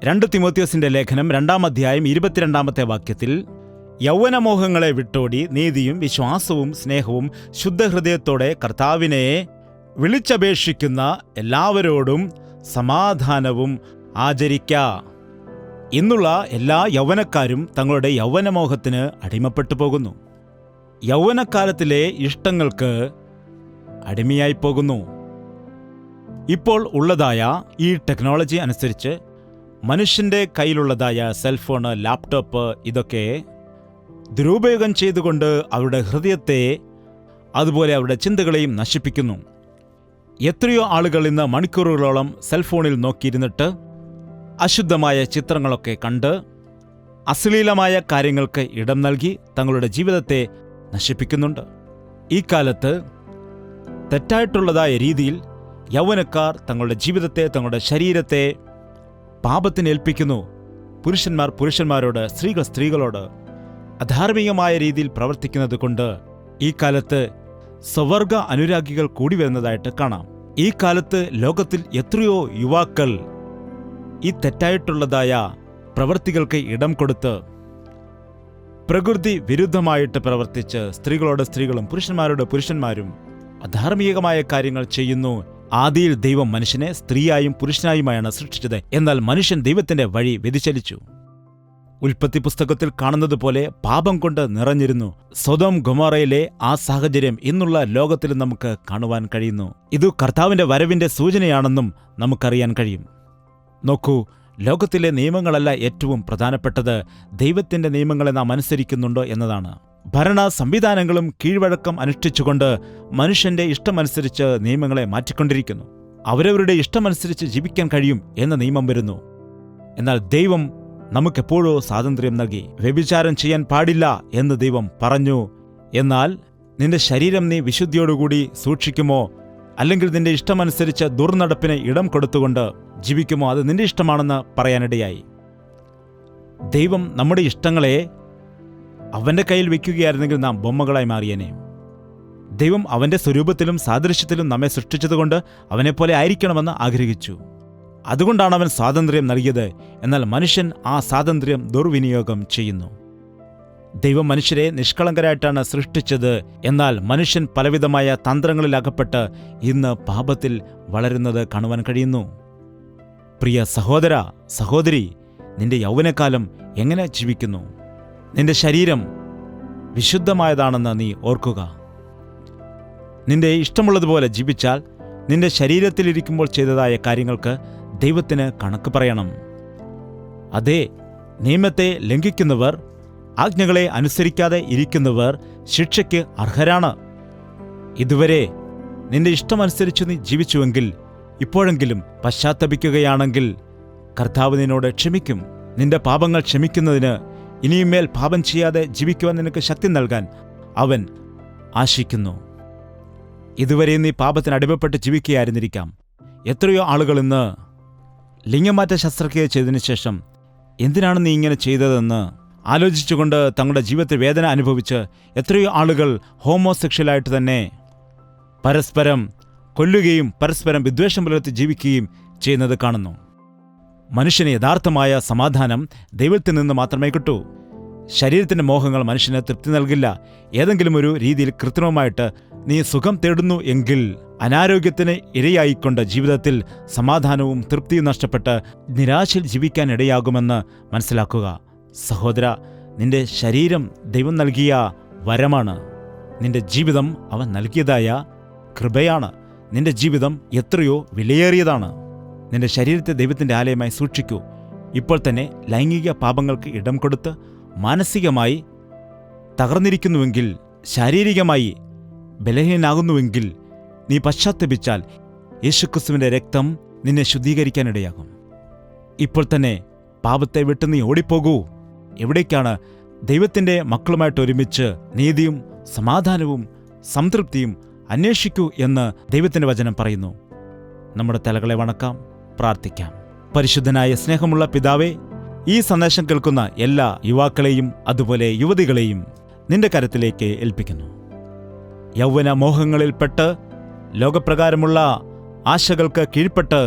2 തിമോഥെയോസിന്റെ ലേഖനം 2-ാം അധ്യായം 22-ാമത്തെ വാക്യത്തിൽ, യൗവനമോഹങ്ങളെ വിട്ടോടി നീതിയും വിശ്വാസവും സ്നേഹവും ശുദ്ധഹൃദയത്തോടെ കർത്താവിനെ വിളിച്ചപേക്ഷിക്കുന്ന എല്ലാവരോടും സമാധാനവും ആചരിക്ക. ഇന്നുള്ള എല്ലാ യൗവനക്കാരും തങ്ങളുടെ യൗവനമോഹത്തിന് അടിമപ്പെട്ടു പോകുന്നു. യൗവനക്കാലത്തിലെ ഇഷ്ടങ്ങൾക്ക് അടിമയായി പോകുന്നു. ഇപ്പോൾ ഉള്ളതായ ഈ ടെക്നോളജി അനുസരിച്ച് മനുഷ്യൻ്റെ കയ്യിലുള്ളതായ സെൽഫോണ്, ലാപ്ടോപ്പ്, ഇതൊക്കെ ദുരുപയോഗം ചെയ്തുകൊണ്ട് അവരുടെ ഹൃദയത്തെ അതുപോലെ അവരുടെ ചിന്തകളെയും നശിപ്പിക്കുന്നു. എത്രയോ ആളുകൾ ഇന്ന് മണിക്കൂറുകളോളം സെൽഫോണിൽ നോക്കിയിരുന്നിട്ട് അശുദ്ധമായ ചിത്രങ്ങളൊക്കെ കണ്ട് അശ്ലീലമായ കാര്യങ്ങൾക്ക് ഇടം നൽകി തങ്ങളുടെ ജീവിതത്തെ നശിപ്പിക്കുന്നുണ്ട്. ഈ കാലത്ത് തെറ്റായിട്ടുള്ളതായ രീതിയിൽ യൗവനക്കാർ തങ്ങളുടെ ജീവിതത്തെ, തങ്ങളുടെ ശരീരത്തെ പാപത്തിന് ഏൽപ്പിക്കുന്നു. പുരുഷന്മാർ പുരുഷന്മാരോട്, സ്ത്രീകൾ സ്ത്രീകളോട് അധാർമികമായ രീതിയിൽ പ്രവർത്തിക്കുന്നത് കൊണ്ട് ഈ കാലത്ത് സ്വവർഗ അനുരാഗികൾ കൂടി വരുന്നതായിട്ട് കാണാം. ഈ കാലത്ത് ലോകത്തിൽ എത്രയോ യുവാക്കൾ ഈ തെറ്റായിട്ടുള്ളതായ പ്രവൃത്തികൾക്ക് ഇടം കൊടുത്ത് പ്രകൃതി വിരുദ്ധമായിട്ട് പ്രവർത്തിച്ച് സ്ത്രീകളോട് സ്ത്രീകളും പുരുഷന്മാരോട് പുരുഷന്മാരും അധാർമികമായ കാര്യങ്ങൾ ചെയ്യുന്നു. ആദിയിൽ ദൈവം മനുഷ്യനെ സ്ത്രീയായും പുരുഷനായുമായാണ് സൃഷ്ടിച്ചത്. എന്നാൽ മനുഷ്യൻ ദൈവത്തിന്റെ വഴി വ്യതിചലിച്ചു. ഉൽപ്പത്തി പുസ്തകത്തിൽ കാണുന്നത് പോലെ പാപം കൊണ്ട് നിറഞ്ഞിരുന്നു. സൊദോം ഗൊമോറയിലെ ആ സാഹചര്യം ഇന്നുള്ള ലോകത്തിൽ നമുക്ക് കാണുവാൻ കഴിയുന്നു. ഇത് കർത്താവിന്റെ വരവിന്റെ സൂചനയാണെന്നും നമുക്കറിയാൻ കഴിയും. നോക്കൂ, ലോകത്തിലെ നിയമങ്ങളല്ല ഏറ്റവും പ്രധാനപ്പെട്ടത്, ദൈവത്തിന്റെ നിയമങ്ങളെ നാം അനുസരിക്കുന്നുണ്ടോ എന്നതാണ്. ഭരണ സംവിധാനങ്ങളും കീഴ്വഴക്കം അനുഷ്ഠിച്ചുകൊണ്ട് മനുഷ്യന്റെ ഇഷ്ടമനുസരിച്ച് നിയമങ്ങളെ മാറ്റിക്കൊണ്ടിരിക്കുന്നു. അവരവരുടെ ഇഷ്ടമനുസരിച്ച് ജീവിക്കാൻ കഴിയും എന്ന നിയമം വരുന്നു. എന്നാൽ ദൈവം നമുക്കെപ്പോഴോ സ്വാതന്ത്ര്യം നൽകി. വ്യഭിചാരം ചെയ്യാൻ പാടില്ല എന്ന് ദൈവം പറഞ്ഞു. എന്നാൽ നിന്റെ ശരീരം നീ വിശുദ്ധിയോടുകൂടി സൂക്ഷിക്കുമോ, അല്ലെങ്കിൽ നിന്റെ ഇഷ്ടമനുസരിച്ച് ദുർനടപ്പിന് ഇടം കൊടുത്തുകൊണ്ട് ജീവിക്കുമോ, അത് നിന്റെ ഇഷ്ടമാണെന്ന് പറയാനിടയായി. ദൈവം നമ്മുടെ ഇഷ്ടങ്ങളെ അവന്റെ കയ്യിൽ വയ്ക്കുകയായിരുന്നെങ്കിൽ നാം ബൊമ്മകളായി മാറിയേനെ. ദൈവം അവന്റെ സ്വരൂപത്തിലും സാദൃശ്യത്തിലും നമ്മെ സൃഷ്ടിച്ചതുകൊണ്ട് അവനെപ്പോലെ ആയിരിക്കണമെന്ന് ആഗ്രഹിച്ചു. അതുകൊണ്ടാണ് അവൻ സ്വാതന്ത്ര്യം നൽകിയത്. എന്നാൽ മനുഷ്യൻ ആ സ്വാതന്ത്ര്യം ദുർവിനിയോഗം ചെയ്യുന്നു. ദൈവം മനുഷ്യരെ നിഷ്കളങ്കരായിട്ടാണ് സൃഷ്ടിച്ചത്. എന്നാൽ മനുഷ്യൻ പലവിധമായ തന്ത്രങ്ങളിൽ അകപ്പെട്ട് ഇന്ന് പാപത്തിൽ വളരുന്നത് കാണുവാൻ കഴിയുന്നു. പ്രിയ സഹോദര, സഹോദരി, നിന്റെ യൗവനകാലം എങ്ങനെ ജീവിക്കുന്നു? നിന്റെ ശരീരം വിശുദ്ധമായതാണെന്ന് നീ ഓർക്കുക. നിന്റെ ഇഷ്ടമുള്ളതുപോലെ ജീവിച്ചാൽ നിന്റെ ശരീരത്തിലിരിക്കുമ്പോൾ ചെയ്തതായ കാര്യങ്ങൾക്ക് ദൈവത്തിന് കണക്ക് പറയണം. അതേ, നിയമത്തെ ലംഘിക്കുന്നവർ, ആജ്ഞകളെ അനുസരിക്കാതെ ഇരിക്കുന്നവർ ശിക്ഷയ്ക്ക് അർഹരാണ്. ഇതുവരെ നിന്റെ ഇഷ്ടമനുസരിച്ച് നീ ജീവിച്ചുവെങ്കിൽ ഇപ്പോഴെങ്കിലും പശ്ചാത്തപിക്കുകയാണെങ്കിൽ കർത്താവ് നിന്നോട് ക്ഷമിക്കും. നിന്റെ പാപങ്ങൾ ക്ഷമിക്കുന്നതിന്, ഇനിയുമേൽ പാപം ചെയ്യാതെ ജീവിക്കുവാൻ നിനക്ക് ശക്തി നൽകാൻ അവൻ ആശിക്കുന്നു. ഇതുവരെ നീ പാപത്തിന് അടിമപ്പെട്ട് ജീവിക്കുകയായിരുന്നിരിക്കാം. എത്രയോ ആളുകൾ ഇന്ന് ലിംഗമാറ്റ ശസ്ത്രക്രിയ ചെയ്തതിനു ശേഷം എന്തിനാണ് നീ ഇങ്ങനെ ചെയ്തതെന്ന് ആലോചിച്ചുകൊണ്ട് തങ്ങളുടെ ജീവിതത്തിൽ വേദന അനുഭവിച്ച് എത്രയോ ആളുകൾ ഹോമോസെക്ഷലായിട്ട് തന്നെ പരസ്പരം കൊല്ലുകയും പരസ്പരം വിദ്വേഷം പുലർത്തി ജീവിക്കുകയും ചെയ്യുന്നത് കാണുന്നു. മനുഷ്യന് യഥാർത്ഥമായ സമാധാനം ദൈവത്തിൽ നിന്ന് മാത്രമേ കിട്ടൂ. ശരീരത്തിൻ്റെ മോഹങ്ങൾ മനുഷ്യന് തൃപ്തി നൽകില്ല. ഏതെങ്കിലും ഒരു രീതിയിൽ കൃത്രിമമായിട്ട് നീ സുഖം തേടുന്നു എങ്കിൽ അനാരോഗ്യത്തിന് ഇരയായിക്കൊണ്ട് ജീവിതത്തിൽ സമാധാനവും തൃപ്തിയും നഷ്ടപ്പെട്ട് നിരാശയിൽ ജീവിക്കാൻ ഇടയാകുമെന്ന് മനസ്സിലാക്കുക. സഹോദര, നിന്റെ ശരീരം ദൈവം നൽകിയ വരമാണ്. നിന്റെ ജീവിതം അവൻ നൽകിയതായ കൃപയാണ്. നിന്റെ ജീവിതം എത്രയോ വിലയേറിയതാണ്. നിന്റെ ശരീരത്തെ ദൈവത്തിൻ്റെ ആലയമായി സൂക്ഷിക്കൂ. ഇപ്പോൾ തന്നെ ലൈംഗിക പാപങ്ങൾക്ക് ഇടം കൊടുത്ത് മാനസികമായി തകർന്നിരിക്കുന്നുവെങ്കിൽ, ശാരീരികമായി ബലഹീനാകുന്നുവെങ്കിൽ നീ പശ്ചാത്തപിച്ചാൽ യേശുക്രിസ്തുവിൻ്റെ രക്തം നിന്നെ ശുദ്ധീകരിക്കാനിടയാകും. ഇപ്പോൾ തന്നെ പാപത്തെ വിട്ട് നീ ഓടിപ്പോകൂ. എവിടേക്കാണ്? ദൈവത്തിൻ്റെ മക്കളുമായിട്ട് ഒരുമിച്ച് നീതിയും സമാധാനവും സംതൃപ്തിയും അന്വേഷിക്കൂ എന്ന് ദൈവത്തിൻ്റെ വചനം പറയുന്നു. നമ്മുടെ തലകളെ വണക്കാം, പ്രാർത്ഥിക്കാം. പരിശുദ്ധനായ സ്നേഹമുള്ള പിതാവേ, ഈ സന്ദേശം കേൾക്കുന്ന എല്ലാ യുവാക്കളെയും അതുപോലെ യുവതികളെയും നിന്റെ കരത്തിലേക്ക് ഏൽപ്പിക്കുന്നു. യൗവന മോഹങ്ങളിൽപ്പെട്ട് ലോകപ്രകാരമുള്ള ആശകൾക്ക് കീഴ്പ്പെട്ട്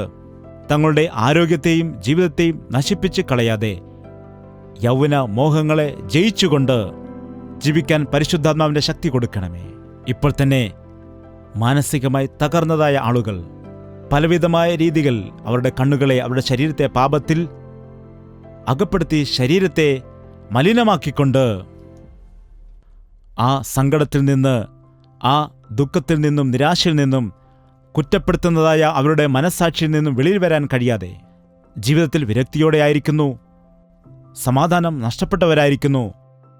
തങ്ങളുടെ ആരോഗ്യത്തെയും ജീവിതത്തെയും നശിപ്പിച്ച് കളയാതെ യൗവന മോഹങ്ങളെ ജയിച്ചുകൊണ്ട് ജീവിക്കാൻ പരിശുദ്ധാത്മാവിൻ്റെ ശക്തി കൊടുക്കണമേ. ഇപ്പോൾ തന്നെ മാനസികമായി തകർന്നതായ ആളുകൾ പലവിധമായ രീതികൾ അവരുടെ കണ്ണുകളെ, അവരുടെ ശരീരത്തെ പാപത്തിൽ അകപ്പെടുത്തി ശരീരത്തെ മലിനമാക്കിക്കൊണ്ട് ആ സങ്കടത്തിൽ നിന്ന്, ആ ദുഃഖത്തിൽ നിന്നും, നിരാശയിൽ നിന്നും, കുറ്റപ്പെടുത്തുന്നതായ അവരുടെ മനസ്സാക്ഷിയിൽ നിന്നും വെളിയിൽ വരാൻ കഴിയാതെ ജീവിതത്തിൽ വിരക്തിയോടെ ആയിരിക്കുന്നു, സമാധാനം നഷ്ടപ്പെട്ടവരായിരിക്കുന്നു.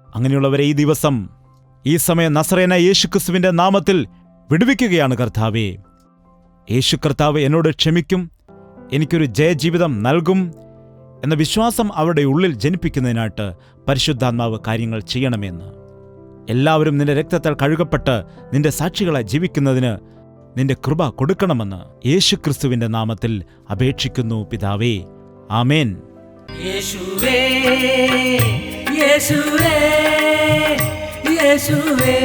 അങ്ങനെയുള്ളവരെ ഈ ദിവസം, ഈ സമയം നസറേനായ യേശുക്രിസ്തുവിൻ്റെ നാമത്തിൽ വിടുവിക്കുകയാണ് കർത്താവേ. യേശു കർത്താവ് എന്നോട് ക്ഷമിക്കും, എനിക്കൊരു ജയജീവിതം നൽകും എന്ന വിശ്വാസം അവരുടെ ഉള്ളിൽ ജനിപ്പിക്കുന്നതിനായിട്ട് പരിശുദ്ധാത്മാവ് കാര്യങ്ങൾ ചെയ്യണമെന്ന്. എല്ലാവരും നിന്റെ രക്തത്താൽ കഴുകപ്പെട്ട് നിന്റെ സാക്ഷികളായി ജീവിക്കുന്നതിന് നിന്റെ കൃപ കൊടുക്കണമെന്ന് യേശുക്രിസ്തുവിന്റെ നാമത്തിൽ അപേക്ഷിക്കുന്നു പിതാവേ. ആമേൻ. യേശുവേ യേശുവേ യേശുവേ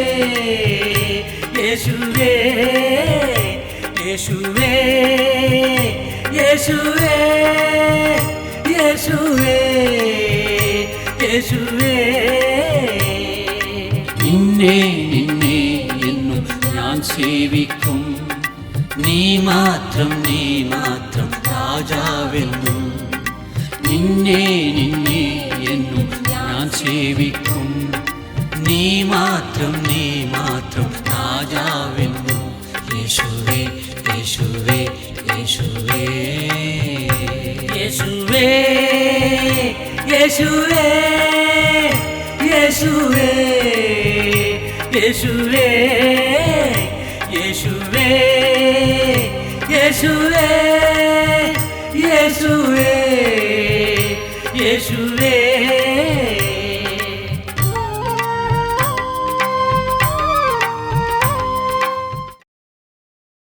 യേശുവേ യേശുവേ യേശുവേ യേശുവേ യേശുവേ നിന്നെ നിന്നെ എന്നും ഞാൻ സേവിക്കും, നീ മാത്രം രാജാവെന്നും. നിന്നെ നിന്നെ എന്നും ഞാൻ സേവിക്കും, നീ മാത്രം രാജാവെന്നും. യേശുവേ യേശുവേ യേശുവേ യേശുവേ യേശുവേ യേശുവേ യേശുവേ യേശുവേ യേശുവേ യേശുവേ യേശുവേ